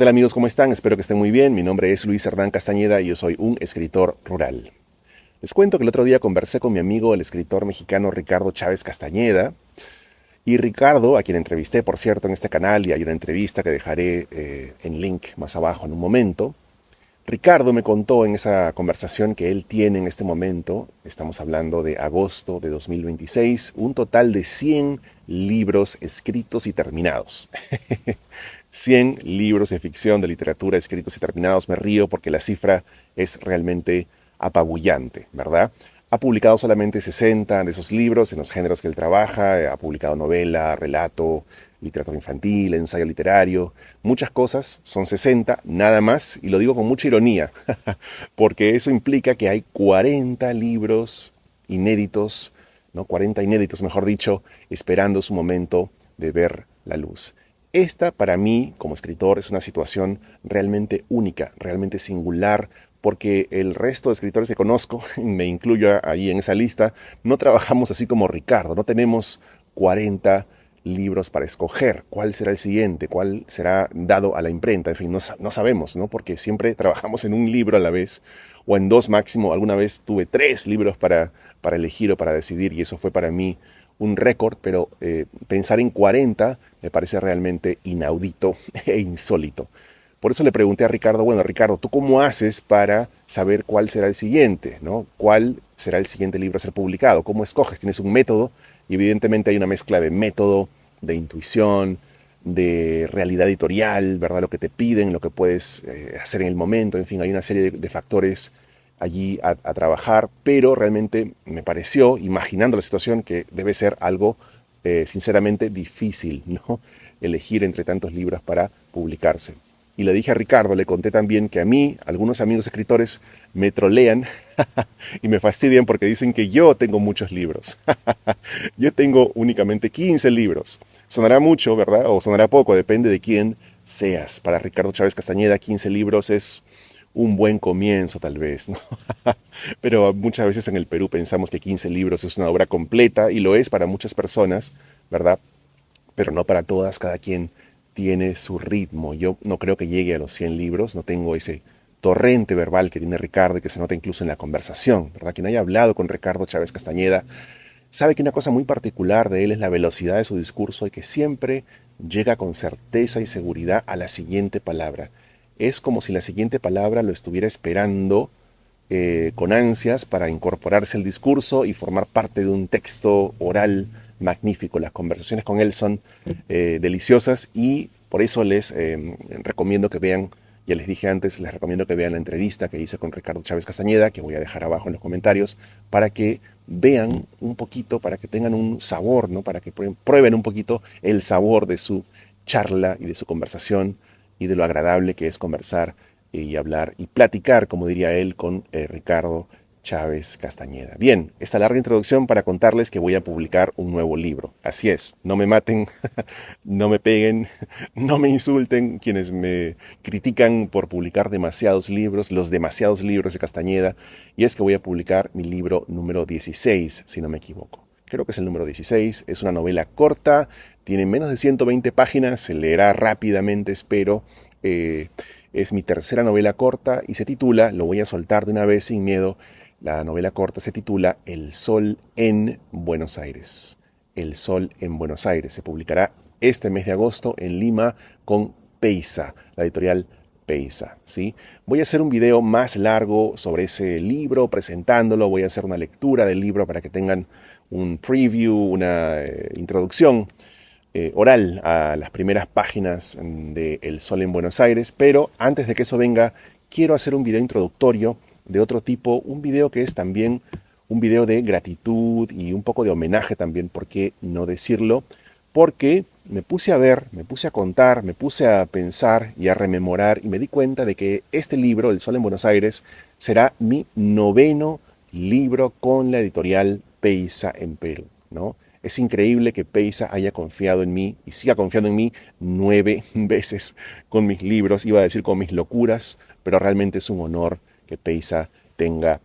tal amigos? ¿Cómo están? Espero que estén muy bien. Mi nombre es Luis Hernán Castañeda y yo soy un escritor rural. Les cuento que el otro día conversé con mi amigo, el escritor mexicano Ricardo Chávez Castañeda. Y Ricardo, a quien entrevisté, por cierto, en este canal, y hay una entrevista que dejaré en link más abajo en un momento. Ricardo me contó en esa conversación que él tiene en este momento, estamos hablando de agosto de 2026, un total de 100 libros escritos y terminados. 100 libros de ficción, de literatura escritos y terminados. Me río porque la cifra es realmente apabullante, ¿verdad? Ha publicado solamente 60 de esos libros en los géneros que él trabaja. Ha publicado novela, relato, literatura infantil, ensayo literario, muchas cosas. Son 60, nada más, y lo digo con mucha ironía, porque eso implica que hay 40 libros inéditos, ¿no? 40 inéditos, mejor dicho, esperando su momento de ver la luz. Esta, para mí, como escritor, es una situación realmente única, realmente singular, porque el resto de escritores que conozco, me incluyo ahí en esa lista, no trabajamos así como Ricardo, no tenemos 40 libros para escoger cuál será el siguiente, cuál será dado a la imprenta, en fin, no sabemos, ¿no? Porque siempre trabajamos en un libro a la vez, o en dos máximo. Alguna vez tuve 3 libros para elegir o para decidir, y eso fue para mí un récord, pero pensar en 40 me parece realmente inaudito e insólito. Por eso le pregunté a Ricardo, bueno, Ricardo, ¿tú cómo haces para saber cuál será el siguiente, ¿no? ¿Cuál será el siguiente libro a ser publicado? ¿Cómo escoges? ¿Tienes un método? Y evidentemente hay una mezcla de método, de intuición, de realidad editorial, ¿verdad? Lo que te piden, lo que puedes hacer en el momento, en fin, hay una serie de factores allí a trabajar, pero realmente me pareció, imaginando la situación, que debe ser algo sinceramente difícil, ¿no? Elegir entre tantos libros para publicarse. Y le dije a Ricardo, le conté también que a mí, algunos amigos escritores me trolean y me fastidian porque dicen que yo tengo muchos libros. Yo tengo únicamente 15 libros. Sonará mucho, ¿verdad? O sonará poco, depende de quién seas. Para Ricardo Chávez Castañeda, 15 libros es un buen comienzo, tal vez, ¿no? Pero muchas veces en el Perú pensamos que 15 libros es una obra completa, y lo es para muchas personas, ¿verdad? Pero no para todas. Cada quien tiene su ritmo. Yo no creo que llegue a los 100 libros, no tengo ese torrente verbal que tiene Ricardo y que se nota incluso en la conversación, ¿verdad? Quien haya hablado con Ricardo Chávez Castañeda sabe que una cosa muy particular de él es la velocidad de su discurso, y que siempre llega con certeza y seguridad a la siguiente palabra. Es como si la siguiente palabra lo estuviera esperando con ansias para incorporarse al discurso y formar parte de un texto oral magnífico. Las conversaciones con él son deliciosas, y por eso les recomiendo que vean, ya les dije antes, les recomiendo que vean la entrevista que hice con Ricardo Chávez Castañeda, que voy a dejar abajo en los comentarios, para que vean un poquito, para que tengan un sabor, ¿no? Para que prueben un poquito el sabor de su charla y de su conversación, y de lo agradable que es conversar y hablar y platicar, como diría él, con Ricardo Chávez Castañeda. Bien, esta larga introducción para contarles que voy a publicar un nuevo libro. Así es, no me maten, no me peguen, no me insulten quienes me critican por publicar demasiados libros, los demasiados libros de Castañeda, y es que voy a publicar mi libro número 16, si no me equivoco. Creo que es el número 16, es una novela corta, tiene menos de 120 páginas, se leerá rápidamente, espero. Es mi tercera novela corta y se titula, lo voy a soltar de una vez sin miedo, la novela corta se titula El Sol en Buenos Aires. El Sol en Buenos Aires. Se publicará este mes de agosto en Lima con Peysa, la editorial Peysa, ¿sí? Voy a hacer un video más largo sobre ese libro, presentándolo. Voy a hacer una lectura del libro para que tengan un preview, una introducción oral a las primeras páginas de El Sol en Buenos Aires. Pero antes de que eso venga, quiero hacer un video introductorio de otro tipo, un video que es también un video de gratitud y un poco de homenaje también, ¿por qué no decirlo? Porque me puse a ver, me puse a contar, me puse a pensar y a rememorar, y me di cuenta de que este libro, El Sol en Buenos Aires, será mi 9º libro con la editorial Peysa en Perú, ¿no? Es increíble que Peysa haya confiado en mí y siga confiando en mí 9 veces con mis libros, iba a decir con mis locuras, pero realmente es un honor que Peysa tenga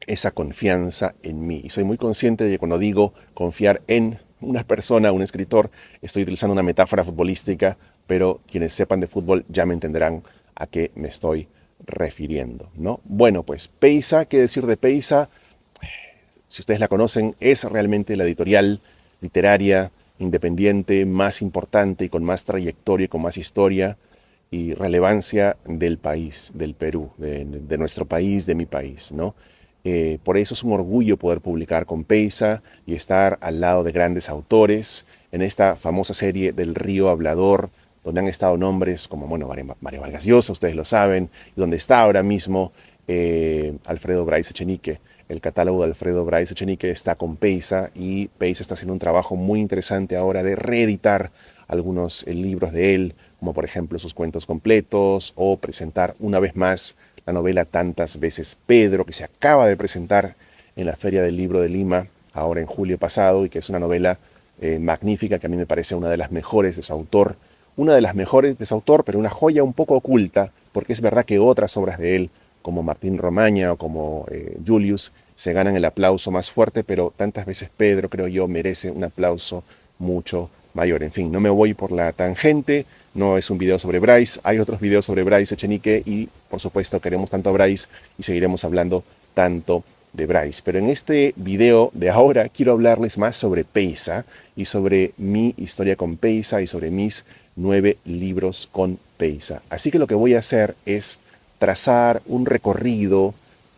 esa confianza en mí. Y soy muy consciente de que cuando digo confiar en una persona, un escritor, estoy utilizando una metáfora futbolística pero quienes sepan de fútbol ya me entenderán a qué me estoy refiriendo, ¿no? Bueno, pues Peysa, ¿qué decir de Peysa? Si ustedes la conocen, es realmente la editorial literaria independiente más importante y con más trayectoria y con más historia y relevancia del país, del Perú, de nuestro país, de mi país, ¿no? Por eso es un orgullo poder publicar con Peysa y estar al lado de grandes autores en esta famosa serie del Río Hablador, donde han estado nombres como, bueno, María Vargas Llosa, ustedes lo saben, y donde está ahora mismo Alfredo Bryce Echenique. El catálogo de Alfredo Bryce Echenique está con Peysa y Peysa está haciendo un trabajo muy interesante ahora de reeditar algunos libros de él, como por ejemplo sus cuentos completos o presentar una vez más la novela Tantas veces Pedro, que se acaba de presentar en la Feria del Libro de Lima, ahora en julio pasado, y que es una novela magnífica que a mí me parece una de las mejores de su autor, una de las mejores de su autor, pero una joya un poco oculta, porque es verdad que otras obras de él, como Martín Romaña o como Julius, se ganan el aplauso más fuerte, pero Tantas veces Pedro, creo yo, merece un aplauso mucho mayor. En fin, no me voy por la tangente, no es un video sobre Bryce, hay otros videos sobre Bryce Echenique y por supuesto queremos tanto a Bryce y seguiremos hablando tanto de Bryce. Pero en este video de ahora quiero hablarles más sobre Peysa y sobre mi historia con Peysa y sobre mis 9 libros con Peysa. Así que lo que voy a hacer es trazar un recorrido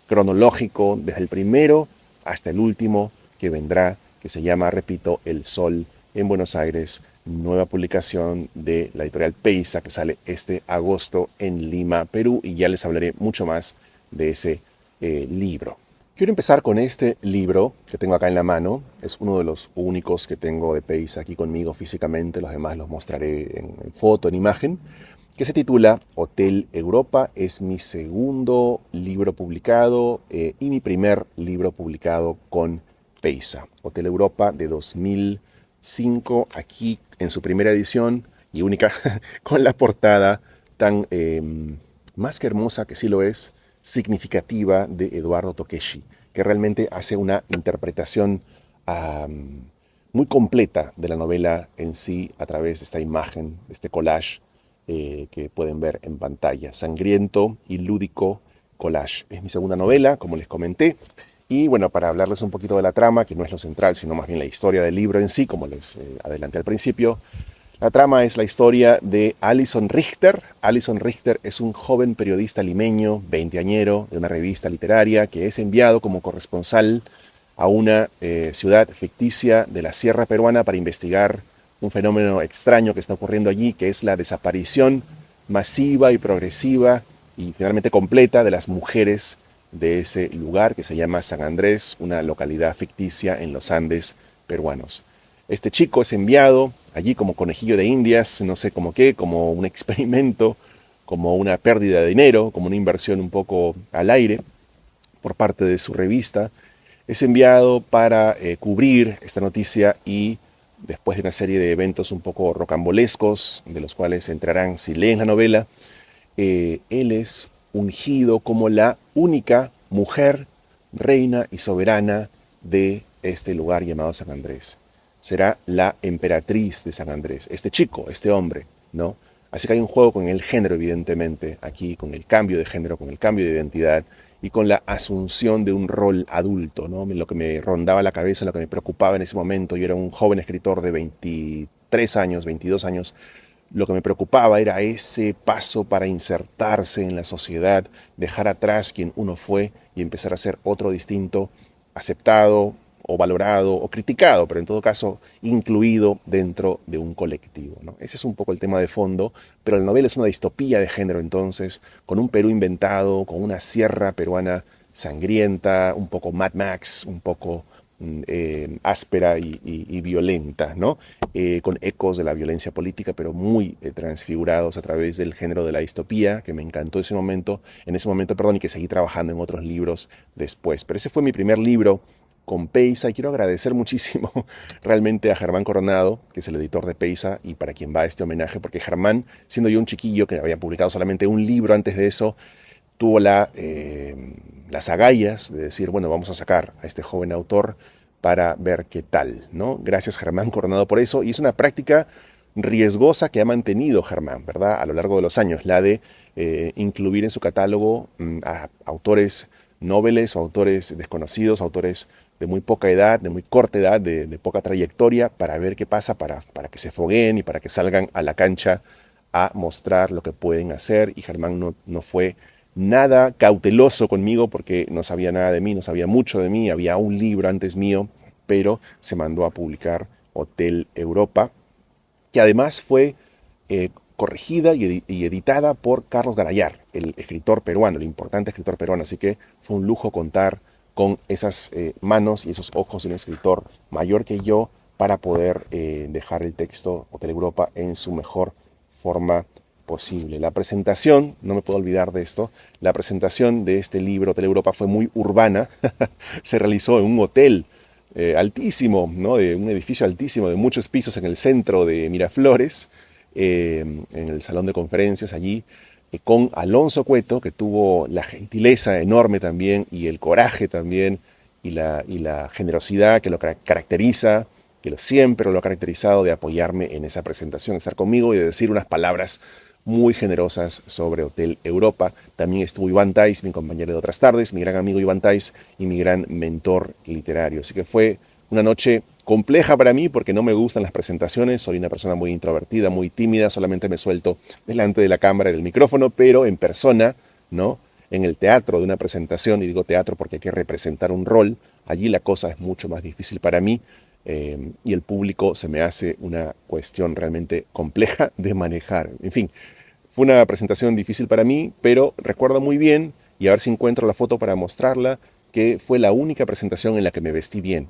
cronológico desde el primero hasta el último que vendrá, que se llama, repito, El Sol en Buenos Aires, nueva publicación de la editorial Peysa que sale este agosto en Lima, Perú, y ya les hablaré mucho más de ese libro. Quiero empezar con este libro que tengo acá en la mano. Es uno de los únicos que tengo de Peysa aquí conmigo físicamente. Los demás los mostraré en foto, en imagen, que se titula Hotel Europa. Es mi segundo libro publicado y mi primer libro publicado con Peysa. Hotel Europa de 2005, aquí en su primera edición y única, con la portada tan más que hermosa, que sí lo es, significativa, de Eduardo Tokeshi, que realmente hace una interpretación muy completa de la novela en sí a través de esta imagen, de este collage que pueden ver en pantalla. Sangriento y lúdico collage. Es mi segunda novela, como les comenté. Y bueno, para hablarles un poquito de la trama, que no es lo central, sino más bien la historia del libro en sí, como les adelanté al principio. La trama es la historia de Alison Richter. Alison Richter es un joven periodista limeño, veinteañero, de una revista literaria, que es enviado como corresponsal a una ciudad ficticia de la sierra peruana para investigar un fenómeno extraño que está ocurriendo allí, que es la desaparición masiva y progresiva y finalmente completa de las mujeres de ese lugar que se llama San Andrés, una localidad ficticia en los Andes peruanos. Este chico es enviado allí como conejillo de indias, no sé cómo qué, como un experimento, como una pérdida de dinero, como una inversión un poco al aire por parte de su revista. Es enviado para cubrir esta noticia y después de una serie de eventos un poco rocambolescos, de los cuales entrarán si leen la novela, él es ungido como la única mujer, reina y soberana de este lugar llamado San Andrés. Será la emperatriz de San Andrés, este chico, este hombre, ¿no? Así que hay un juego con el género, evidentemente, aquí, con el cambio de género, con el cambio de identidad y con la asunción de un rol adulto, ¿no? Lo que me rondaba la cabeza, lo que me preocupaba en ese momento, yo era un joven escritor de 23 años, 22 años, lo que me preocupaba era ese paso para insertarse en la sociedad, dejar atrás quien uno fue y empezar a ser otro distinto, aceptado o valorado o criticado, pero en todo caso incluido dentro de un colectivo, ¿no? Ese es un poco el tema de fondo, pero la novela es una distopía de género entonces, con un Perú inventado, con una sierra peruana sangrienta, un poco Mad Max, un poco áspera y violenta, ¿no? Con ecos de la violencia política, pero muy transfigurados a través del género de la distopía, que me encantó en ese momento, perdón, y que seguí trabajando en otros libros después. Pero ese fue mi primer libro con Peysa y quiero agradecer muchísimo realmente a Germán Coronado, que es el editor de Peysa y para quien va este homenaje, porque Germán, siendo yo un chiquillo que había publicado solamente un libro antes de eso, tuvo las agallas de decir, bueno, vamos a sacar a este joven autor para ver qué tal, ¿no? Gracias Germán Coronado por eso, y es una práctica riesgosa que ha mantenido Germán, ¿verdad? A lo largo de los años, la de incluir en su catálogo a autores nobles o autores desconocidos, autores de muy poca edad, de muy corta edad, de poca trayectoria, para ver qué pasa, para que se fogueen y para que salgan a la cancha a mostrar lo que pueden hacer. Y Germán no fue nada cauteloso conmigo porque no sabía nada de mí, no sabía mucho de mí, había un libro antes mío, pero se mandó a publicar Hotel Europa, que además fue corregida y editada por Carlos Garayar, el escritor peruano, el importante escritor peruano. Así que fue un lujo contar con esas manos y esos ojos de un escritor mayor que yo para poder dejar el texto Hotel Europa en su mejor forma posible. La presentación, no me puedo olvidar de esto, la presentación de este libro Hotel Europa fue muy urbana, se realizó en un hotel altísimo, ¿no? De un edificio altísimo de muchos pisos en el centro de Miraflores, en el salón de conferencias allí, con Alonso Cueto, que tuvo la gentileza enorme también y el coraje también y la generosidad que lo caracteriza, que siempre lo ha caracterizado, de apoyarme en esa presentación, estar conmigo y de decir unas palabras muy generosas sobre Hotel Europa. También estuvo Iván Tais, mi compañero de otras tardes, mi gran amigo Iván Tais y mi gran mentor literario. Así que fue una noche compleja para mí porque no me gustan las presentaciones, soy una persona muy introvertida, muy tímida, solamente me suelto delante de la cámara y del micrófono, pero en persona, ¿no? En el teatro de una presentación, y digo teatro porque hay que representar un rol, allí la cosa es mucho más difícil para mí. Y el público se me hace una cuestión realmente compleja de manejar. En fin, fue una presentación difícil para mí, pero recuerdo muy bien, y a ver si encuentro la foto para mostrarla, que fue la única presentación en la que me vestí bien.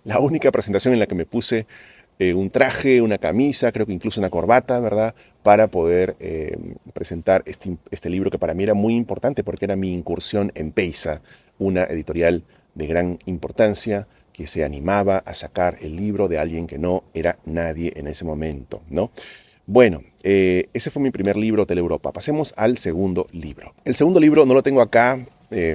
La única presentación en la que me puse un traje, una camisa, creo que incluso una corbata, ¿verdad? Para poder presentar este libro que para mí era muy importante porque era mi incursión en Peysa, una editorial de gran importancia que se animaba a sacar el libro de alguien que no era nadie en ese momento, ¿no? Bueno, ese fue mi primer libro, Hotel Europa. Pasemos al segundo libro. El segundo libro no lo tengo acá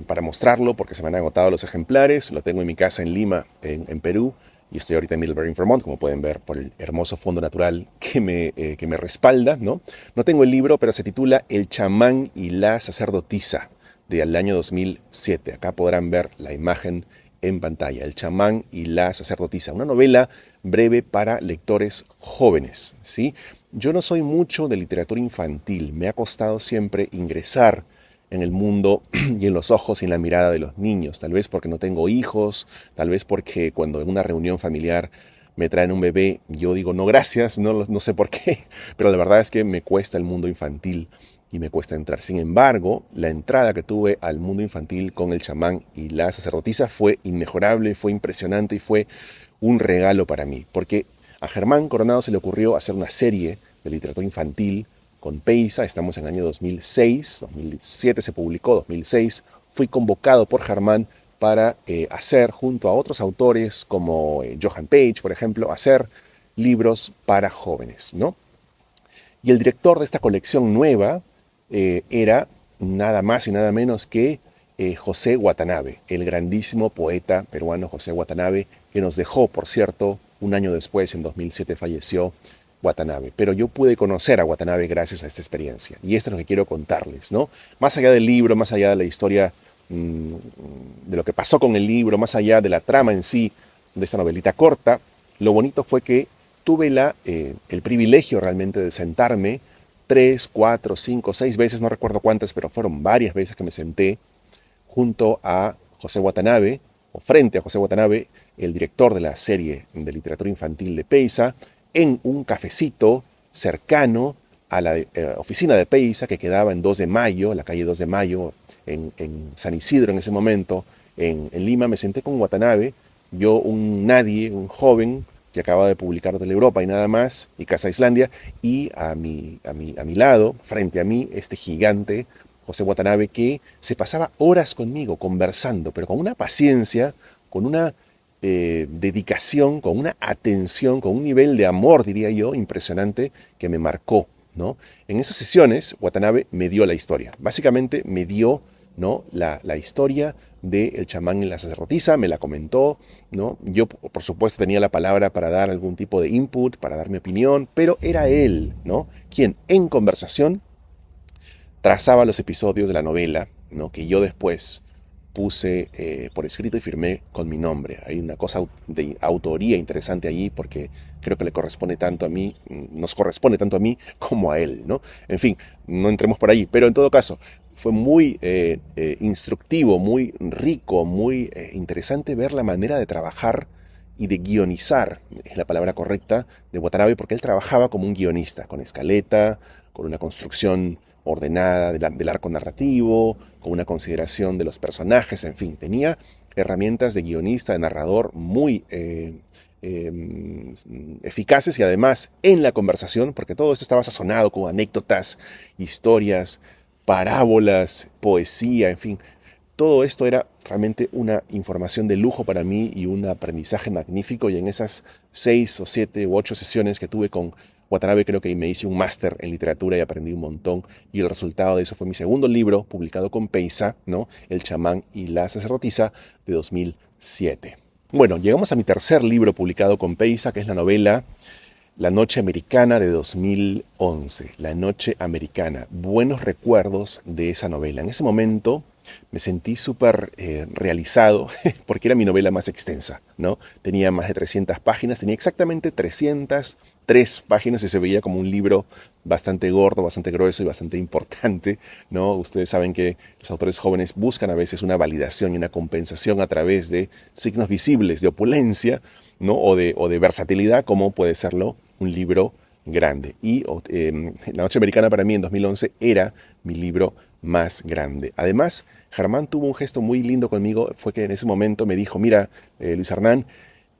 para mostrarlo porque se me han agotado los ejemplares. Lo tengo en mi casa en Lima, en Perú, y estoy ahorita en Middlebury, Vermont, como pueden ver por el hermoso fondo natural que me respalda, ¿no? No tengo el libro, pero se titula El chamán y la sacerdotisa, del año 2007. Acá podrán ver la imagen en pantalla, El chamán y la sacerdotisa, una novela breve para lectores jóvenes, ¿sí? Yo no soy mucho de literatura infantil, me ha costado siempre ingresar en el mundo y en los ojos y en la mirada de los niños, tal vez porque no tengo hijos, tal vez porque cuando en una reunión familiar me traen un bebé, yo digo no gracias, no sé por qué, pero la verdad es que me cuesta el mundo infantil y me cuesta entrar. Sin embargo, la entrada que tuve al mundo infantil con El chamán y la sacerdotisa fue inmejorable, fue impresionante y fue un regalo para mí, porque a Germán Coronado se le ocurrió hacer una serie de literatura infantil con Peysa. Estamos en el año 2006, 2007 se publicó, 2006. Fui convocado por Germán para hacer, junto a otros autores como Johan Page, por ejemplo, hacer libros para jóvenes, ¿no? Y el director de esta colección nueva era nada más y nada menos que José Watanabe, el grandísimo poeta peruano José Watanabe, que nos dejó, por cierto, un año después, en 2007 falleció Watanabe. Pero yo pude conocer a Watanabe gracias a esta experiencia. Y esto es lo que quiero contarles, ¿no? Más allá del libro, más allá de la historia, de lo que pasó con el libro, más allá de la trama en sí, de esta novelita corta, lo bonito fue que tuve el privilegio realmente de sentarme 3, 4, 5, 6 veces, no recuerdo cuántas, pero fueron varias veces que me senté junto a José Watanabe, o frente a José Watanabe, el director de la serie de literatura infantil de Peysa, en un cafecito cercano a la oficina de Peysa, que quedaba en 2 de Mayo, la calle 2 de Mayo, en San Isidro en ese momento, en Lima. Me senté con Watanabe, yo un nadie, un joven, que acababa de publicar Hotel Europa y nada más, y Casa Islandia, y a mi lado, frente a mí, este gigante, José Watanabe, que se pasaba horas conmigo conversando, pero con una paciencia, con una dedicación, con una atención, con un nivel de amor, diría yo, impresionante, que me marcó, ¿no? En esas sesiones, Watanabe me dio la historia. Básicamente me dio, ¿no?, la historia de El chamán y la sacerdotisa, me la comentó, ¿no? Yo, por supuesto, tenía la palabra para dar algún tipo de input, para dar mi opinión, pero era él, ¿no? Quien en conversación trazaba los episodios de la novela, ¿no? Que yo después puse por escrito y firmé con mi nombre. Hay una cosa de autoría interesante allí porque creo que le corresponde tanto a mí, nos corresponde tanto a mí como a él, ¿no? En fin, no entremos por allí, pero en todo caso, fue muy instructivo, muy rico, muy interesante ver la manera de trabajar y de guionizar, es la palabra correcta, de Watanabe, porque él trabajaba como un guionista, con escaleta, con una construcción ordenada del arco narrativo, con una consideración de los personajes, en fin, tenía herramientas de guionista, de narrador muy eficaces y además en la conversación, porque todo esto estaba sazonado con anécdotas, historias, parábolas, poesía, en fin, todo esto era realmente una información de lujo para mí y un aprendizaje magnífico. Y en esas 6 o 7 u 8 sesiones que tuve con Watanabe, creo que me hice un máster en literatura y aprendí un montón. Y el resultado de eso fue mi segundo libro, publicado con Peysa, ¿no? El chamán y la sacerdotisa, de 2007. Bueno, llegamos a mi tercer libro publicado con Peysa, que es la novela La Noche Americana, de 2011. La Noche Americana. Buenos recuerdos de esa novela. En ese momento me sentí súper realizado porque era mi novela más extensa, ¿no? Tenía más de 300 páginas, tenía exactamente 303 páginas y se veía como un libro bastante gordo, bastante grueso y bastante importante, ¿no? Ustedes saben que los autores jóvenes buscan a veces una validación y una compensación a través de signos visibles de opulencia, ¿no? O de versatilidad, como puede serlo un libro grande. Y La Noche Americana para mí en 2011 era mi libro más grande. Además, Germán tuvo un gesto muy lindo conmigo, fue que en ese momento me dijo, mira, Luis Hernán,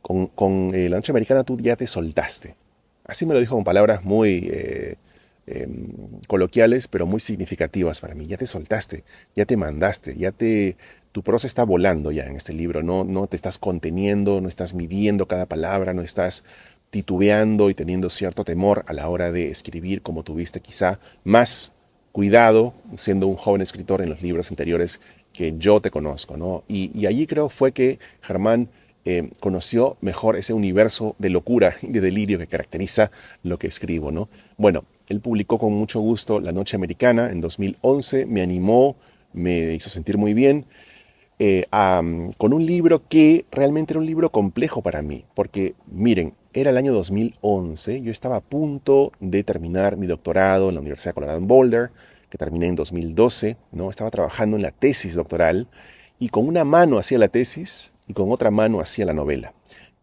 con La Noche Americana tú ya te soltaste. Así me lo dijo con palabras muy coloquiales, pero muy significativas para mí. Ya te soltaste, ya te mandaste, tu prosa está volando ya en este libro, no te estás conteniendo, no estás midiendo cada palabra, no estás titubeando y teniendo cierto temor a la hora de escribir como tuviste quizá más cuidado siendo un joven escritor en los libros anteriores que yo te conozco, ¿no? Y allí creo fue que Germán conoció mejor ese universo de locura y de delirio que caracteriza lo que escribo, ¿no? Bueno, él publicó con mucho gusto La Noche Americana en 2011, me animó, me hizo sentir muy bien, con un libro que realmente era un libro complejo para mí, porque miren, era el año 2011, yo estaba a punto de terminar mi doctorado en la Universidad de Colorado en Boulder, que terminé en 2012, ¿no? Estaba trabajando en la tesis doctoral y con una mano hacía la tesis y con otra mano hacía la novela.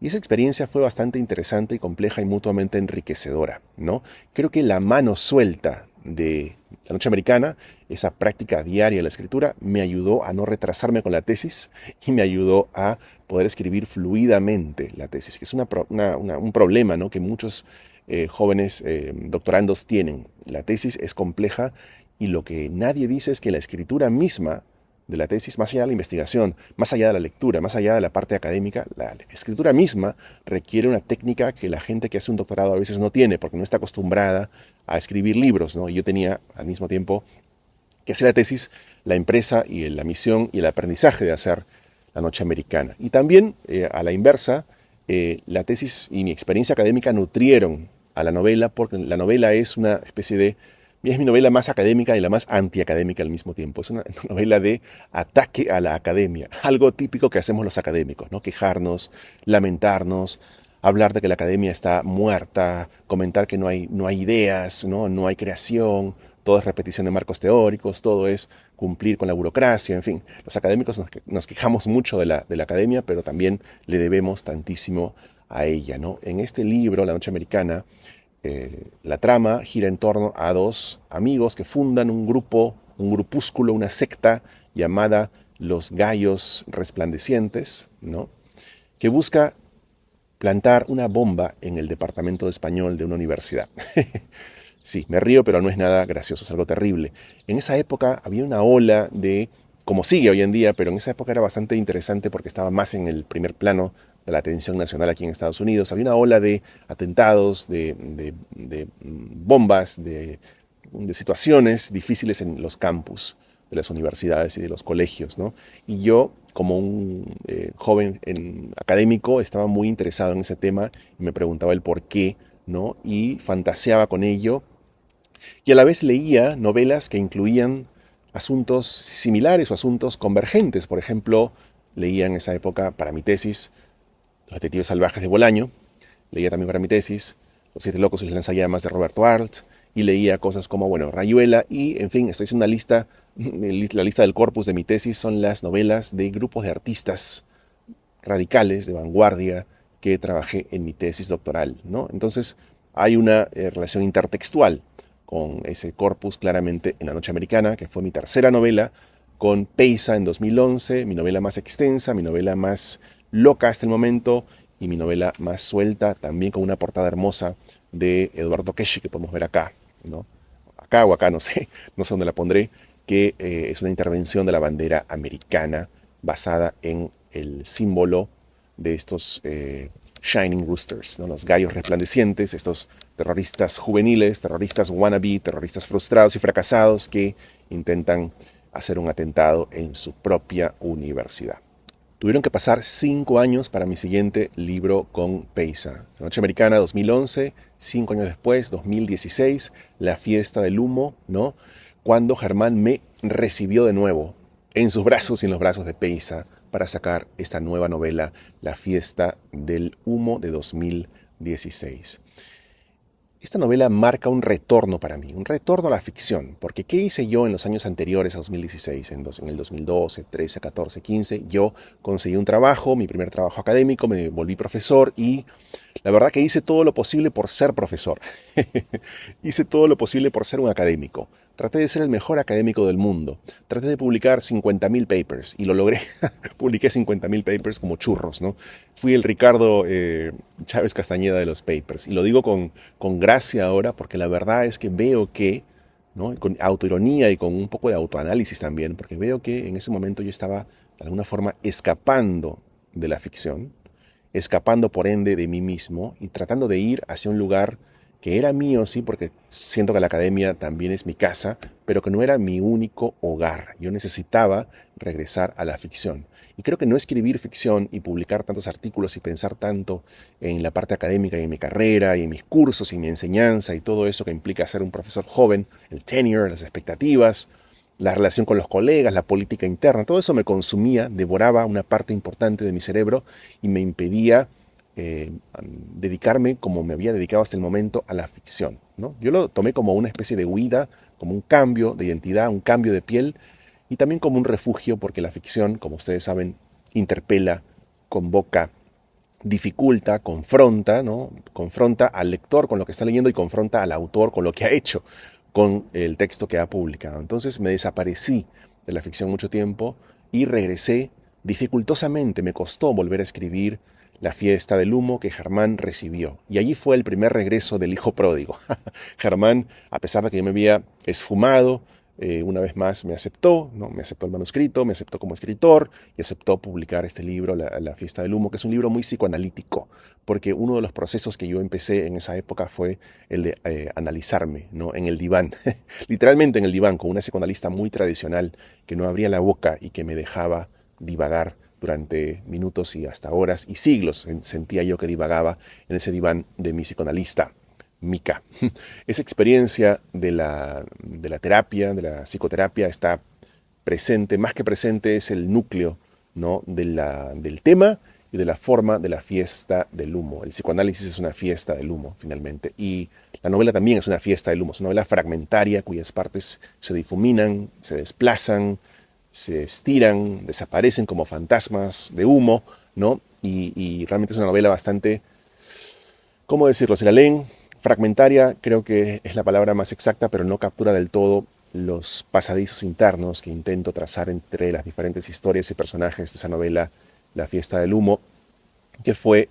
Y esa experiencia fue bastante interesante y compleja y mutuamente enriquecedora, ¿no? Creo que la mano suelta de La Noche Americana, esa práctica diaria de la escritura, me ayudó a no retrasarme con la tesis y me ayudó a poder escribir fluidamente la tesis, que es un problema, ¿no? Que muchos jóvenes doctorandos tienen. La tesis es compleja y lo que nadie dice es que la escritura misma de la tesis, más allá de la investigación, más allá de la lectura, más allá de la parte académica, la escritura misma requiere una técnica que la gente que hace un doctorado a veces no tiene, porque no está acostumbrada a escribir libros, ¿no? Y yo tenía al mismo tiempo que hacer la tesis, la empresa y la misión y el aprendizaje de hacer La Noche Americana. Y también, a la inversa, la tesis y mi experiencia académica nutrieron a la novela, porque la novela es una especie de es mi novela más académica y la más antiacadémica al mismo tiempo. Es una novela de ataque a la academia, algo típico que hacemos los académicos, ¿no? Quejarnos, lamentarnos, hablar de que la academia está muerta, comentar que no hay ideas, no hay creación, todo es repetición de marcos teóricos, todo es cumplir con la burocracia, en fin. Los académicos nos quejamos mucho de la academia, pero también le debemos tantísimo a ella, ¿no? En este libro, La Noche Americana, la trama gira en torno a dos amigos que fundan un grupo, un grupúsculo, una secta llamada Los Gallos Resplandecientes, ¿no? Que busca plantar una bomba en el departamento de español de una universidad. Sí, me río, pero no es nada gracioso, es algo terrible. En esa época había una ola de, como sigue hoy en día, pero en esa época era bastante interesante porque estaba más en el primer plano de la atención nacional aquí en Estados Unidos. Había una ola de atentados, de bombas, de situaciones difíciles en los campus de las universidades y de los colegios, ¿no? Y yo como un joven académico, estaba muy interesado en ese tema y me preguntaba el por qué, ¿no? Y fantaseaba con ello. Y a la vez leía novelas que incluían asuntos similares o asuntos convergentes. Por ejemplo, leía en esa época para mi tesis Los detectives salvajes de Bolaño. Leía también para mi tesis Los siete locos y las lanzallamas de Roberto Arlt. Y leía cosas como, bueno, Rayuela. Y, en fin, estoy haciendo una lista. La lista del corpus de mi tesis son las novelas de grupos de artistas radicales, de vanguardia, que trabajé en mi tesis doctoral, ¿no? Entonces, hay una relación intertextual con ese corpus claramente en La Noche Americana, que fue mi tercera novela, con Peisa en 2011, mi novela más extensa, mi novela más loca hasta el momento y mi novela más suelta, también con una portada hermosa de Eduardo Keshi que podemos ver acá, ¿no? Acá o acá, no sé, no sé dónde la pondré, que es una intervención de la bandera americana basada en el símbolo de estos Shining Roosters, ¿no? Los gallos resplandecientes, estos terroristas juveniles, terroristas wannabe, terroristas frustrados y fracasados que intentan hacer un atentado en su propia universidad. Tuvieron que pasar 5 años para mi siguiente libro con Peisa. La Noche Americana 2011, 5 años después, 2016, La Fiesta del Humo, ¿no? Cuando Germán me recibió de nuevo en sus brazos y en los brazos de Peisa para sacar esta nueva novela, La Fiesta del Humo de 2016. Esta novela marca un retorno para mí, un retorno a la ficción, porque ¿qué hice yo en los años anteriores a 2016? En el 2012, 13, 14, 15, yo conseguí un trabajo, mi primer trabajo académico, me volví profesor y la verdad que hice todo lo posible por ser profesor. Hice todo lo posible por ser un académico. Traté de ser el mejor académico del mundo. Traté de publicar 50.000 papers y lo logré. Publiqué 50.000 papers como churros, ¿no? Fui el Ricardo Chávez Castañeda de los papers. Y lo digo con gracia ahora porque la verdad es que veo que, ¿no? Con autoironía y con un poco de autoanálisis también, porque veo que en ese momento yo estaba de alguna forma escapando de la ficción, escapando por ende de mí mismo y tratando de ir hacia un lugar que era mío, sí, porque siento que la academia también es mi casa, pero que no era mi único hogar. Yo necesitaba regresar a la ficción. Y creo que no escribir ficción y publicar tantos artículos y pensar tanto en la parte académica y en mi carrera y en mis cursos y en mi enseñanza y todo eso que implica ser un profesor joven, el tenure, las expectativas, la relación con los colegas, la política interna, todo eso me consumía, devoraba una parte importante de mi cerebro y me impedía dedicarme como me había dedicado hasta el momento a la ficción, ¿no? Yo lo tomé como una especie de huida, como un cambio de identidad, un cambio de piel y también como un refugio porque la ficción, como ustedes saben, interpela, convoca, dificulta, confronta, ¿no? Confronta al lector con lo que está leyendo y confronta al autor con lo que ha hecho, con el texto que ha publicado. Entonces me desaparecí de la ficción mucho tiempo y regresé dificultosamente, me costó volver a escribir La Fiesta del Humo que Germán recibió. Y allí fue el primer regreso del hijo pródigo. Germán, a pesar de que yo me había esfumado, una vez más me aceptó, ¿no? Me aceptó el manuscrito, me aceptó como escritor y aceptó publicar este libro, La Fiesta del Humo, que es un libro muy psicoanalítico, porque uno de los procesos que yo empecé en esa época fue el de analizarme, ¿no? En el diván, literalmente en el diván, con una psicoanalista muy tradicional que no abría la boca y que me dejaba divagar durante minutos y hasta horas y siglos. Sentía yo que divagaba en ese diván de mi psicoanalista, Mica. Esa experiencia de la terapia, de la psicoterapia, está presente, más que presente, es el núcleo, ¿no? Del tema y de la forma de la fiesta del humo. El psicoanálisis es una fiesta del humo, finalmente. Y la novela también es una fiesta del humo. Es una novela fragmentaria cuyas partes se difuminan, se desplazan, se estiran, desaparecen como fantasmas de humo, ¿no? Y realmente es una novela bastante, ¿cómo decirlo? Si la leen, fragmentaria creo que es la palabra más exacta, pero no captura del todo los pasadizos internos que intento trazar entre las diferentes historias y personajes de esa novela, La Fiesta del Humo, que fue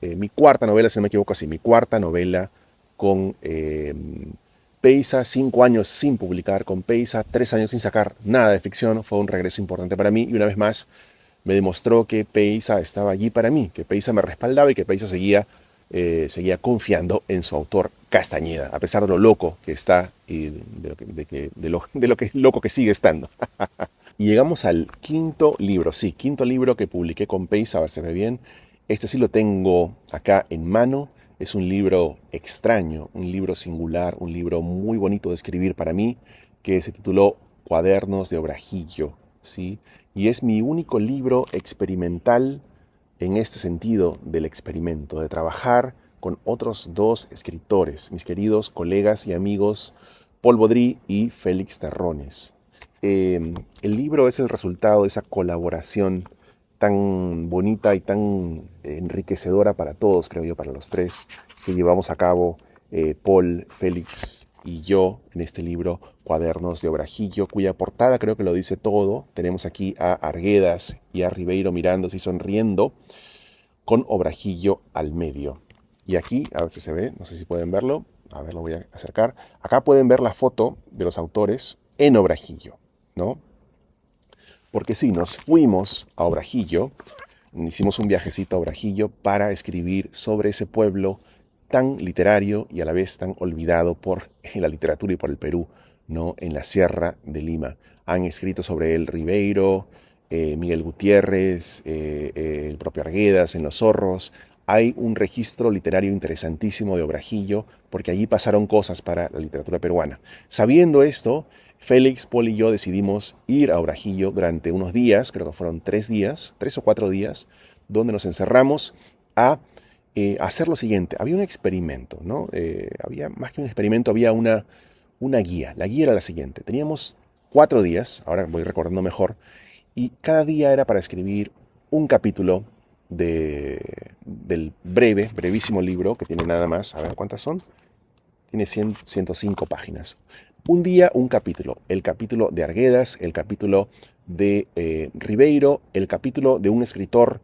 mi cuarta novela, si no me equivoco así, mi cuarta novela con Peisa, 5 años sin publicar con Peisa, 3 años sin sacar nada de ficción. Fue un regreso importante para mí y una vez más me demostró que Peisa estaba allí para mí, que Peisa me respaldaba y que Peisa seguía confiando en su autor Castañeda, a pesar de lo loco que está y de lo que loco que sigue estando. Y llegamos al quinto libro, sí, quinto libro que publiqué con Pace, a ver si se ve bien. Este sí lo tengo acá en mano. Es un libro extraño, un libro singular, un libro muy bonito de escribir para mí, que se tituló Cuadernos de Obrajillo, ¿sí? Y es mi único libro experimental en este sentido del experimento, de trabajar con otros dos escritores, mis queridos colegas y amigos Paul Baudry y Félix Terrones. El libro es el resultado de esa colaboración tan bonita y tan enriquecedora para todos, creo yo, para los tres, que llevamos a cabo Paul, Félix y yo en este libro Cuadernos de Obrajillo, cuya portada creo que lo dice todo. Tenemos aquí a Arguedas y a Ribeiro mirándose y sonriendo, con Obrajillo al medio. Y aquí, a ver si se ve, no sé si pueden verlo, a ver, lo voy a acercar. Acá pueden ver la foto de los autores en Obrajillo, ¿no? Porque sí, nos fuimos a Obrajillo, hicimos un viajecito a Obrajillo para escribir sobre ese pueblo tan literario y a la vez tan olvidado por la literatura y por el Perú, ¿no? En la Sierra de Lima. Han escrito sobre él Ribeiro, Miguel Gutiérrez, el propio Arguedas en Los Zorros. Hay un registro literario interesantísimo de Obrajillo porque allí pasaron cosas para la literatura peruana. Sabiendo esto, Félix, Paul y yo decidimos ir a Obrajillo durante unos días, creo que fueron 3 días, 3 o 4 días, donde nos encerramos a hacer lo siguiente. Había un experimento, ¿no? Había más que un experimento, había una guía. La guía era la siguiente. Teníamos 4 días, ahora voy recordando mejor, y cada día era para escribir un capítulo del brevísimo libro, que tiene nada más, a ver cuántas son, tiene 105 páginas. Un día un capítulo, el capítulo de Arguedas, el capítulo de Ribeiro, el capítulo de un escritor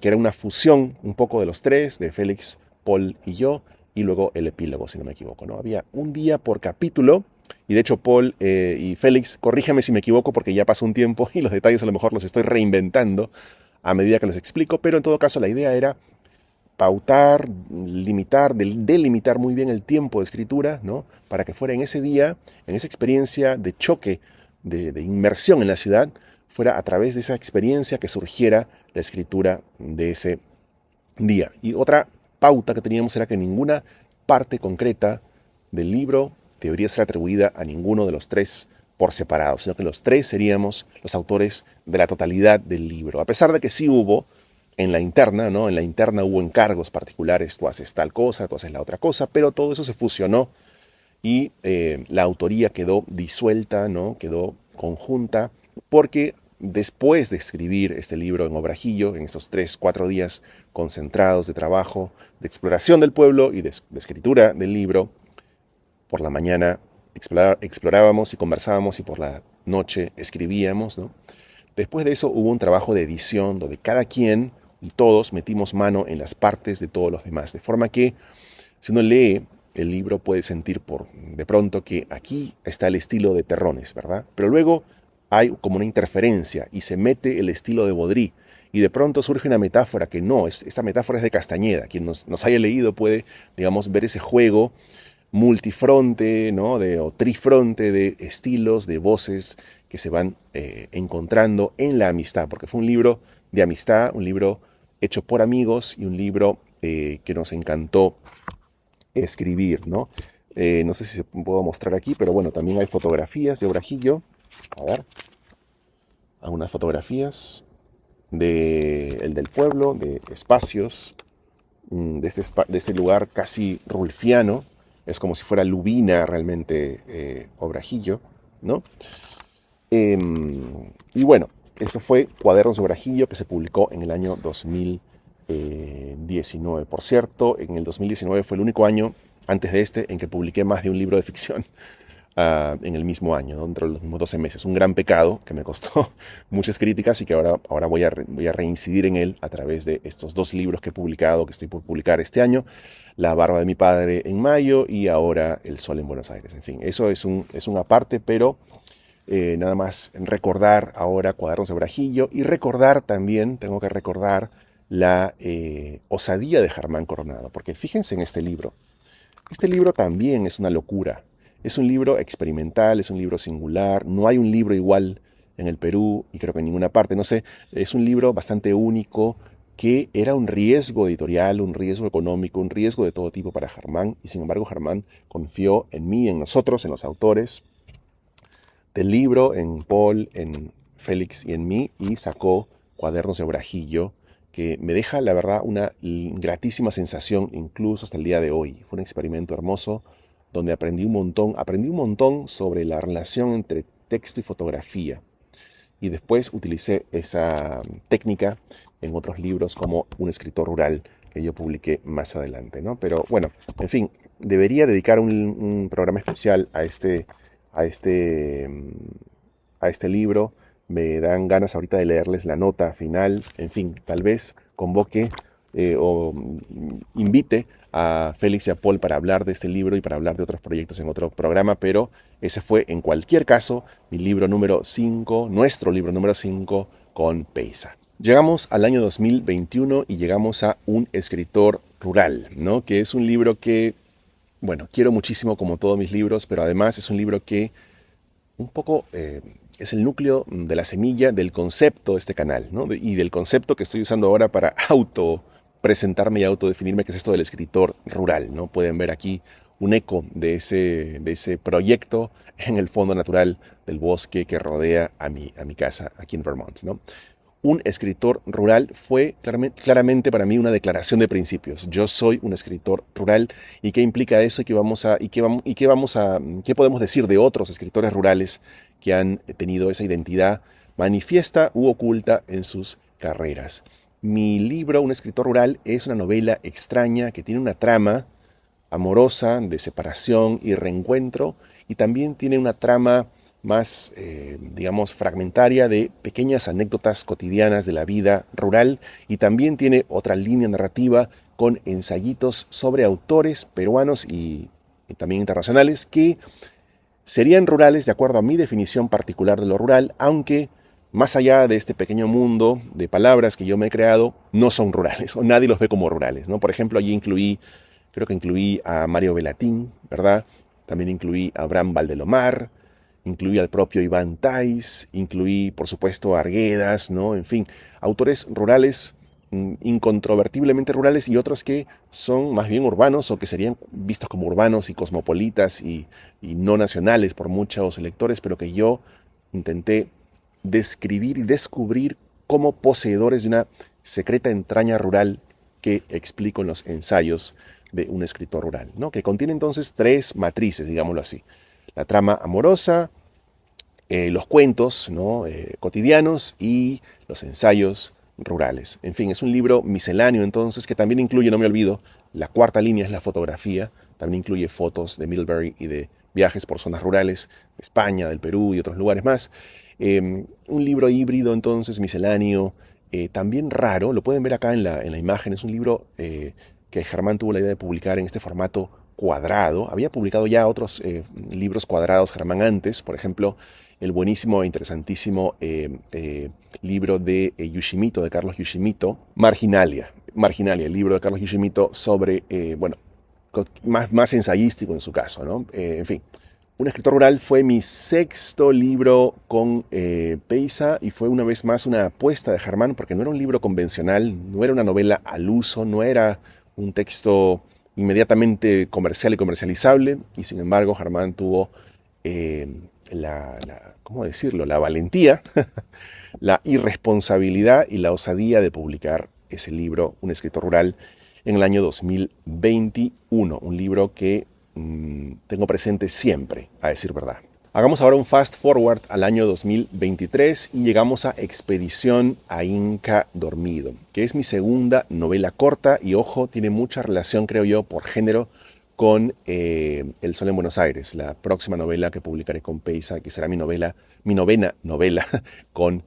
que era una fusión un poco de los tres, de Félix, Paul y yo, y luego el epílogo, si no me equivoco, ¿no? Había un día por capítulo. Y de hecho Paul y Félix, corríjame si me equivoco porque ya pasó un tiempo y los detalles a lo mejor los estoy reinventando a medida que los explico, pero en todo caso la idea era pautar, limitar, delimitar muy bien el tiempo de escritura, ¿no? Para que fuera en ese día, en esa experiencia de choque, de inmersión en la ciudad, fuera a través de esa experiencia que surgiera la escritura de ese día. Y otra pauta que teníamos era que ninguna parte concreta del libro debería ser atribuida a ninguno de los tres por separado, sino que los tres seríamos los autores de la totalidad del libro. A pesar de que sí hubo en la interna, ¿no? En la interna hubo encargos particulares, tú haces tal cosa, tú haces la otra cosa, pero todo eso se fusionó y la autoría quedó disuelta, ¿no? Quedó conjunta, porque después de escribir este libro en Obrajillo, en esos 3, 4 días concentrados de trabajo, de exploración del pueblo y de escritura del libro, por la mañana explorábamos y conversábamos y por la noche escribíamos, ¿no? Después de eso hubo un trabajo de edición donde cada quien y todos metimos mano en las partes de todos los demás, de forma que si uno lee el libro puede sentir de pronto que aquí está el estilo de Terrones, ¿verdad? Pero luego hay como una interferencia y se mete el estilo de Baudry y de pronto surge una metáfora que no, esta metáfora es de Castañeda. Quien nos haya leído puede, digamos, ver ese juego multifronte, ¿no? O trifronte de estilos, de voces que se van encontrando en la amistad, porque fue un libro de amistad, un libro hecho por amigos y un libro que nos encantó escribir, ¿no? No sé si se puedo mostrar aquí, pero bueno, también hay fotografías de Obrajillo. A ver, algunas fotografías del pueblo, de espacios, de este lugar casi rulfiano. Es como si fuera Lubina realmente Obrajillo, ¿no? Y bueno, esto fue Cuadernos de Obrajillo, que se publicó en el año 2019. Por cierto, en el 2019 fue el único año antes de este en que publiqué más de un libro de ficción en el mismo año, ¿no? Dentro de los mismos 12 meses. Un gran pecado que me costó muchas críticas y que ahora voy a reincidir en él a través de estos 2 libros que he publicado, que estoy por publicar este año. La barba de mi padre en mayo y ahora El sol en Buenos Aires. En fin, eso es una parte, pero nada más recordar ahora Cuadernos de Obrajillo y recordar también, tengo que recordar la osadía de Germán Coronado, porque fíjense en este libro. Este libro también es una locura. Es un libro experimental, es un libro singular, no hay un libro igual en el Perú y creo que en ninguna parte, no sé. Es un libro bastante único que era un riesgo editorial, un riesgo económico, un riesgo de todo tipo para Germán, y sin embargo Germán confió en mí, en nosotros, en los autores del libro, en Paul, en Félix y en mí, y sacó Cuadernos de Orajillo, que me deja, la verdad, una gratísima sensación incluso hasta el día de hoy. Fue un experimento hermoso donde aprendí un montón sobre la relación entre texto y fotografía. Y después utilicé esa técnica en otros libros como Un escritor rural que yo publiqué más adelante, ¿no? Pero bueno, en fin, debería dedicar un programa especial a este, a este libro. Me dan ganas ahorita de leerles la nota final. En fin, tal vez convoque o invite a Félix y a Paul para hablar de este libro y para hablar de otros proyectos en otro programa, pero ese fue en cualquier caso mi libro número 5, nuestro libro número 5 con Peisa. Llegamos al año 2021 y llegamos a Un escritor rural, ¿no? Que es un libro que, bueno, quiero muchísimo como todos mis libros, pero además es un libro que un poco es el núcleo de la semilla del concepto de este canal, ¿no? Y del concepto que estoy usando ahora para presentarme y autodefinirme, que es esto del escritor rural, ¿no? Pueden ver aquí un eco de ese proyecto en el fondo natural del bosque que rodea a mi casa aquí en Vermont, ¿no? Un escritor rural fue claramente para mí una declaración de principios. Yo soy un escritor rural. ¿Y qué implica eso? ¿Qué podemos decir de otros escritores rurales que han tenido esa identidad manifiesta u oculta en sus carreras? Mi libro, Un escritor rural, es una novela extraña que tiene una trama amorosa de separación y reencuentro, y también tiene una trama más, digamos, fragmentaria de pequeñas anécdotas cotidianas de la vida rural, y también tiene otra línea narrativa con ensayitos sobre autores peruanos y también internacionales que serían rurales de acuerdo a mi definición particular de lo rural, aunque más allá de este pequeño mundo de palabras que yo me he creado, no son rurales, o nadie los ve como rurales, ¿no? Por ejemplo, allí creo que incluí a Mario Velatín, ¿verdad? También incluí a Abraham Valdelomar, incluí al propio Iván Tais, incluí, por supuesto, a Arguedas, ¿no? En fin, autores rurales, incontrovertiblemente rurales, y otros que son más bien urbanos o que serían vistos como urbanos y cosmopolitas y no nacionales por muchos lectores, pero que yo intenté describir y descubrir como poseedores de una secreta entraña rural que explico en los ensayos de Un escritor rural, ¿no? Que contiene entonces 3 matrices, digámoslo así. La trama amorosa, los cuentos, ¿no? Cotidianos, y los ensayos rurales. En fin, es un libro misceláneo entonces que también incluye, no me olvido, la 4ª línea es la fotografía, también incluye fotos de Middlebury y de viajes por zonas rurales de España, del Perú y otros lugares más. Un libro híbrido entonces, misceláneo, también raro, lo pueden ver acá en la imagen. Es un libro que Germán tuvo la idea de publicar en este formato cuadrado. Había publicado ya otros libros cuadrados Germán antes, por ejemplo, el buenísimo e interesantísimo libro de Yoshimoto, de Carlos Yoshimoto, Marginalia, el libro de Carlos Yoshimoto sobre, bueno, más ensayístico en su caso, ¿no? En fin, Un escritor rural fue mi 6º libro con Peisa, y fue una vez más una apuesta de Germán, porque no era un libro convencional, no era una novela al uso, no era un texto inmediatamente comercial y comercializable, y sin embargo Germán tuvo ¿cómo decirlo?, la valentía, la irresponsabilidad y la osadía de publicar ese libro, Un escritor rural, en el año 2021, un libro que tengo presente siempre, a decir verdad. Hagamos ahora un fast forward al año 2023 y llegamos a Expedición a Inca Dormido, que es mi 2ª novela corta, y ojo, tiene mucha relación, creo yo, por género con El Sol en Buenos Aires, la próxima novela que publicaré con Peisa, que será mi 9ª novela con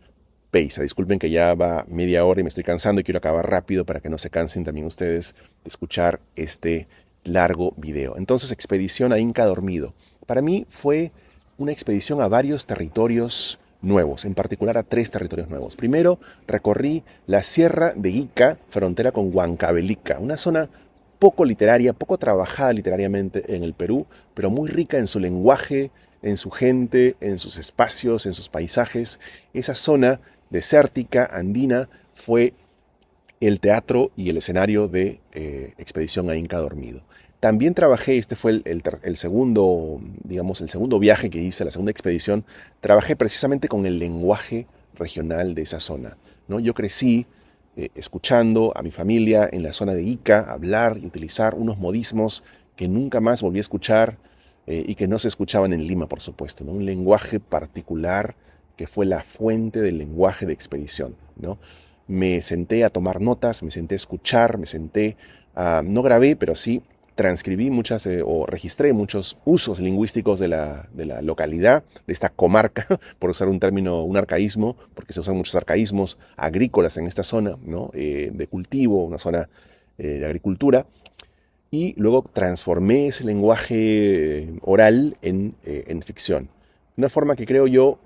Peisa. Disculpen que ya va media hora y me estoy cansando y quiero acabar rápido para que no se cansen también ustedes de escuchar este largo video. Entonces, Expedición a Inca Dormido. Para mí fue una expedición a varios territorios nuevos, en particular a 3 territorios nuevos. Primero, recorrí la Sierra de Ica, frontera con Huancavelica, una zona poco literaria, poco trabajada literariamente en el Perú, pero muy rica en su lenguaje en su gente, en sus espacios, en sus paisajes. Esa zona desértica, andina, fue el teatro y el escenario de Expedición a Inca Dormido. También trabajé, este fue el segundo, digamos, el segundo viaje que hice, la segunda expedición, trabajé precisamente con el lenguaje regional de esa zona, ¿no? Yo crecí escuchando a mi familia en la zona de Ica hablar y utilizar unos modismos que nunca más volví a escuchar y que no se escuchaban en Lima, por supuesto, ¿no? Un lenguaje particular que fue la fuente del lenguaje de expedición, ¿no? Me senté a tomar notas, me senté a escuchar, no grabé, pero sí transcribí o registré muchos usos lingüísticos de la localidad, de esta comarca, por usar un término, un arcaísmo, porque se usan muchos arcaísmos agrícolas en esta zona, ¿no? De cultivo, una zona de agricultura, y luego transformé ese lenguaje oral en ficción. Una forma que creo yo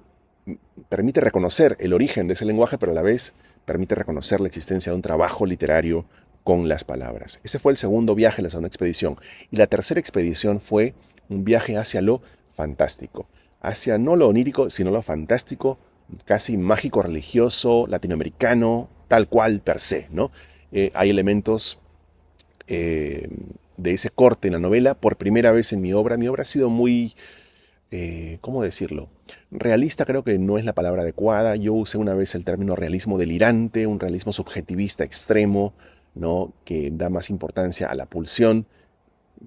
permite reconocer el origen de ese lenguaje, pero a la vez permite reconocer la existencia de un trabajo literario con las palabras. Ese fue el segundo viaje, la segunda expedición. Y la tercera expedición fue un viaje hacia lo fantástico, hacia no lo onírico, sino lo fantástico, casi mágico, religioso, latinoamericano, tal cual per se, ¿no? Hay elementos de ese corte en la novela por primera vez en mi obra. Mi obra ha sido muy, ¿cómo decirlo? Realista creo que no es la palabra adecuada. Yo usé una vez el término realismo delirante, un realismo subjetivista extremo, ¿no? Que da más importancia a la pulsión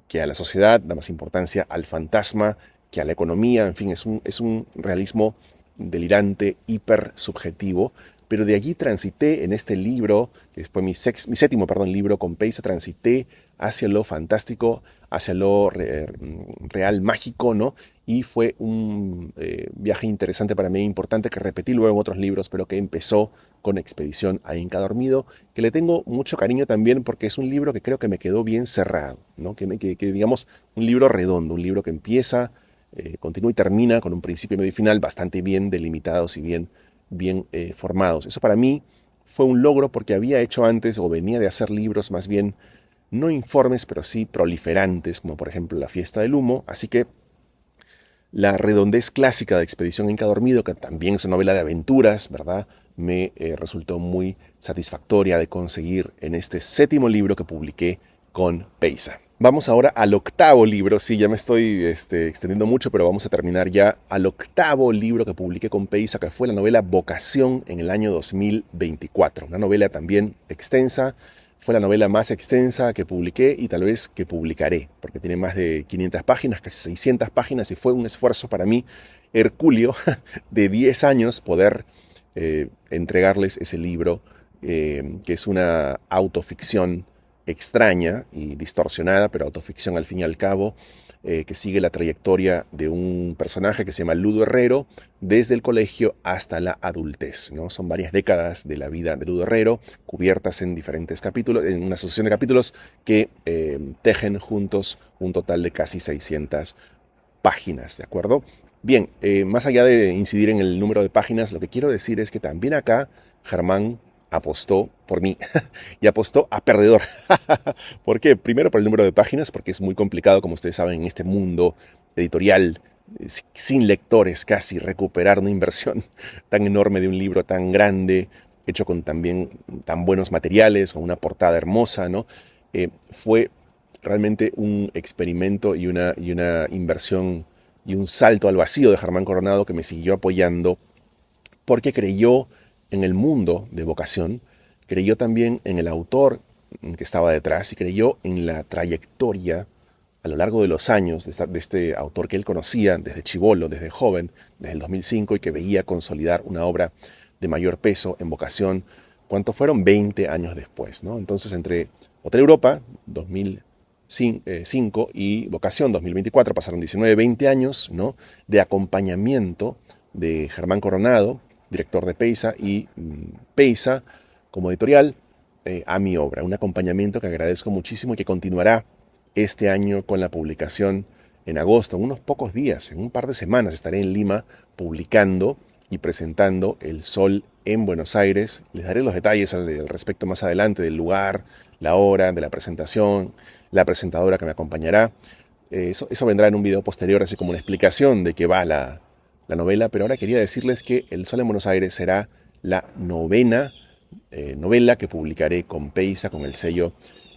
que a la sociedad, da más importancia al fantasma que a la economía. En fin, es un realismo delirante, hiper subjetivo. Pero de allí transité en este libro, que fue mi séptimo libro con Peysa, transité hacia lo fantástico, hacia lo real mágico, ¿no? Y fue un viaje interesante para mí, importante, que repetí luego en otros libros, pero que empezó con Expedición a Inca Dormido, que le tengo mucho cariño también porque es un libro que creo que me quedó bien cerrado, ¿no? Que digamos, un libro redondo, un libro que empieza, continúa y termina con un principio, medio y final bastante bien delimitados y bien formados. Eso para mí fue un logro porque había hecho antes o venía de hacer libros más bien no informes, pero sí proliferantes, como por ejemplo La Fiesta del Humo. Así que la redondez clásica de Expedición a Inca Dormido, que también es una novela de aventuras, ¿verdad?, me resultó muy satisfactoria de conseguir en este séptimo libro que publiqué con Peysa. Vamos ahora al octavo libro. Sí, ya me estoy extendiendo mucho, pero vamos a terminar ya al octavo libro que publiqué con Peysa, que fue la novela Vocación en el año 2024. Una novela también extensa. Fue la novela más extensa que publiqué y tal vez que publicaré, porque tiene más de 500 páginas, casi 600 páginas, y fue un esfuerzo para mí hercúleo de 10 años poder entregarles ese libro, que es una autoficción extraña y distorsionada, pero autoficción al fin y al cabo, que sigue la trayectoria de un personaje que se llama Ludo Herrero desde el colegio hasta la adultez, ¿no? Son varias décadas de la vida de Ludo Herrero, cubiertas en diferentes capítulos, en una sucesión de capítulos que tejen juntos un total de casi 600 páginas, ¿de acuerdo? Bien, más allá de incidir en el número de páginas, lo que quiero decir es que también acá Germán apostó por mí y apostó a perdedor. ¿Por qué? Primero por el número de páginas, porque es muy complicado, como ustedes saben, en este mundo editorial, sin lectores casi, recuperar una inversión tan enorme de un libro tan grande, hecho con también tan buenos materiales, con una portada hermosa, ¿no? Fue realmente un experimento y una inversión y un salto al vacío de Germán Coronado, que me siguió apoyando porque creyó en el mundo de Vocación, creyó también en el autor que estaba detrás y creyó en la trayectoria a lo largo de los años de este autor que él conocía desde chibolo, desde joven, desde el 2005, y que veía consolidar una obra de mayor peso en Vocación, ¿cuánto fueron? 20 años después, ¿no? Entonces, entre Hotel Europa, 2005, y Vocación, 2024, pasaron 19, 20 años, ¿no?, de acompañamiento de Germán Coronado, director de Peysa, y Peysa como editorial, a mi obra. Un acompañamiento que agradezco muchísimo y que continuará este año con la publicación en agosto. En unos pocos días, en un par de semanas, estaré en Lima publicando y presentando El Sol en Buenos Aires. Les daré los detalles al respecto más adelante, del lugar, la hora de la presentación, la presentadora que me acompañará. Eso vendrá en un video posterior, así como una explicación de qué va la novela, pero ahora quería decirles que El Sol en Buenos Aires será la novena novela que publicaré con Peysa, con el sello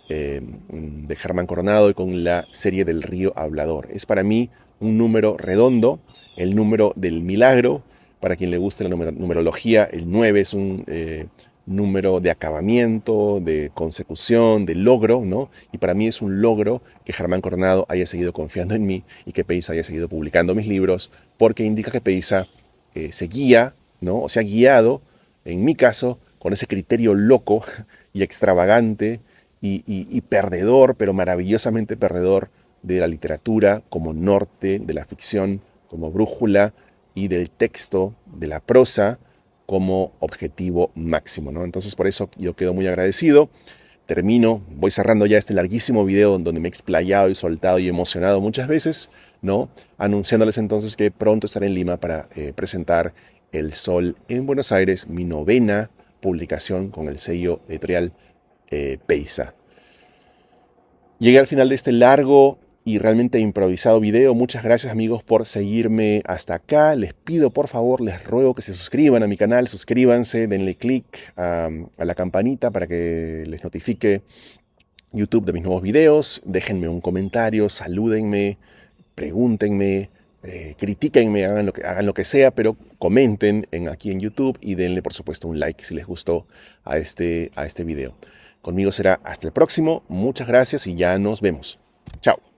de Germán Coronado y con la serie del Río Hablador. Es para mí un número redondo, el número del milagro. Para quien le guste la numerología, el 9 es un número de acabamiento, de consecución, de logro, ¿no? Y para mí es un logro que Germán Coronado haya seguido confiando en mí y que Peysa haya seguido publicando mis libros, porque indica que Peysa se guía, ¿no? O se ha guiado, en mi caso, con ese criterio loco y extravagante y perdedor, pero maravillosamente perdedor, de la literatura como norte, de la ficción como brújula y del texto, de la prosa, como objetivo máximo, ¿no? Entonces por eso yo quedo muy agradecido. Voy cerrando ya este larguísimo video donde me he explayado y soltado y emocionado muchas veces, ¿no? Anunciándoles entonces que pronto estaré en Lima para presentar El Sol en Buenos Aires, mi novena publicación con el sello editorial Peysa. Llegué al final de este largo y realmente improvisado video. Muchas gracias, amigos, por seguirme hasta acá. Les pido, por favor, les ruego que se suscriban a mi canal, suscríbanse, denle click a la campanita para que les notifique YouTube de mis nuevos videos. Déjenme un comentario, salúdenme, pregúntenme, critíquenme, hagan lo que sea, pero comenten aquí en YouTube y denle, por supuesto, un like si les gustó a este video. Conmigo será hasta el próximo. Muchas gracias y ya nos vemos. Chao.